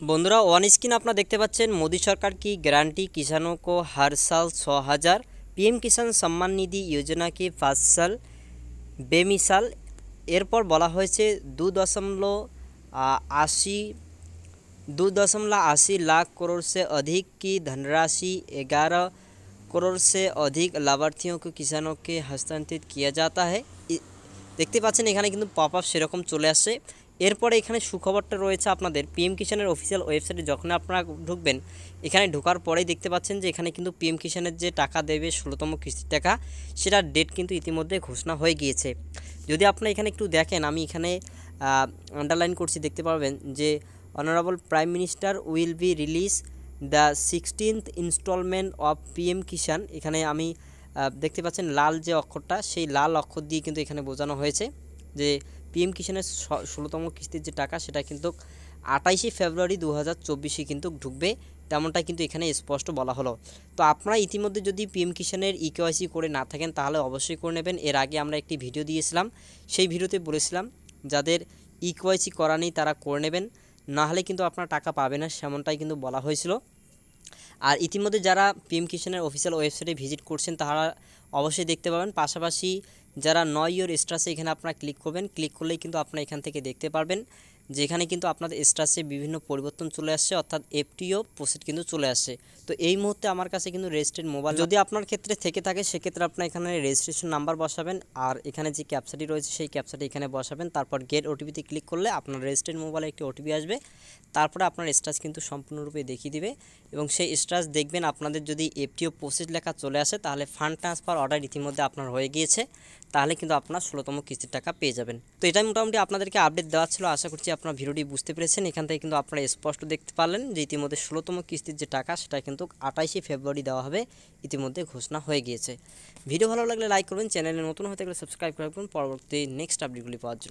बंधुरा one screen अपना देखते पाচ্ছেন मोदी सरकार की गारंटी किसानों को हर साल 6,000 पीएम किसान सम्मान निधि योजना के 5 साल बेमिसाल एरपर बला হয়েছে 2.80 लाख करोड़ से अधिक की धनराशि 11 करोड़ से अधिक लाभार्थियों को किसानों के हस्तांतरित किया जाता है। देखते পাচ্ছেন এখানে কিন্তু পপআপ সেরকম চলে আসছে। এরপরে এখানে সুখবরটা রয়েছে আপনাদের পিএম কিষানের অফিসিয়াল ওয়েবসাইটে যখন আপনারা ঢুকবেন, এখানে ঢোকার পরেই দেখতে পাচ্ছেন যে এখানে কিন্তু পিএম কিষানের যে টাকা দেবে 16তম কিস্তির টাকা, সেটার ডেট কিন্তু ইতিমধ্যে ঘোষণা হয়ে গিয়েছে। যদি আপনারা এখানে একটু দেখেন, আমি এখানে আন্ডারলাইন করছি, দেখতে পারবেন যে honourable prime minister will be release the 16th instalment of PM Kisan. এখানে আমি দেখতে পাচ্ছেন লাল যে অক্ষরটা, সেই লাল অক্ষর দিয়ে কিন্তু এখানে বোঝানো হয়েছে যে পিএম কিষানের 16তম কিস্তির যে টাকা সেটা কিন্তু 28 ফেব্রুয়ারি 2024 কিন্তু ঢুকবে, তেমনটা কিন্তু এখানে স্পষ্ট বলা হলো। তো আপনারা ইতিমধ্যে যদি পিএম কিষানের ইকেওয়াইসি করে না থাকেন তাহলে অবশ্যই করে নেবেন। এর আগে আমরা একটি ভিডিও দিয়েছিলাম, সেই ভিডিওতে বলেছিলাম যাদের ইকেওয়াইসি করা নেই তারা করে নেবেন, না হলে কিন্তু আপনারা টাকা পাবেন না, সেমনটাই কিন্তু বলা হয়েছিল। আর ইতিমধ্যে যারা পিএম কিষানের অফিসিয়াল ওয়েবসাইটে ভিজিট করছেন তারা অবশ্যই দেখতে পাবেন। পাশাপাশি যারা নয় ইয়োর স্ট্যাটাসে এখানে আপনারা ক্লিক করবেন, ক্লিক করলেই কিন্তু আপনারা এখান থেকে দেখতে পারবেন যে এখানে কিন্তু আপনাদের স্ট্যাটাসে বিভিন্ন পরিবর্তন চলে আসছে, অর্থাৎ এফটিও প্রসেস কিন্তু চলে আসছে। তো এই মুহূর্তে আমার কাছে কিন্তু রেজিস্ট্রেড মোবাইল যদি আপনার ক্ষেত্রে থেকে থাকে সেক্ষেত্রে আপনার এখানে রেজিস্ট্রেশন নাম্বার বসাবেন, আর এখানে যে ক্যাপচাটি রয়েছে সেই ক্যাপচাটি এখানে বসাবেন। তারপর গেট ওটিপিতে ক্লিক করলে আপনার রেজিস্ট্রেড মোবাইলে একটি ওটিপি আসবে, তারপরে আপনার স্ট্যাটাস কিন্তু সম্পূর্ণরূপে দেখিয়ে দিবে এবং সেই স্ট্যাটাস দেখবেন আপনাদের যদি এফটিও প্রসেস লেখা চলে আসে তাহলে ফান্ড ট্রান্সফার অর্ডার ইতিমধ্যে আপনার হয়ে গিয়েছে, তাহলে কিন্তু আপনার 16তম কিস্তির টাকা পেয়ে যাবেন। তো এটাই মোটামুটি আপনাদেরকে আপডেট দেওয়া ছিল। আশা করছি আপনারা ভিডিওটি বুঝতে পেরেছেন। এখান থেকে কিন্তু আপনারা স্পষ্ট দেখতে পারলেন যে ইতিমধ্যে 16তম কিস্তির যে টাকা সেটা কিন্তু 28 ফেব্রুয়ারি দেওয়া হবে, ইতিমধ্যে ঘোষণা হয়ে গিয়েছে। ভিডিও ভালো লাগলে লাইক করবেন, চ্যানেলে নতুন হতে গেলে সাবস্ক্রাইব করবেন পরবর্তী নেক্সট আপডেটগুলি পাওয়ার জন্য।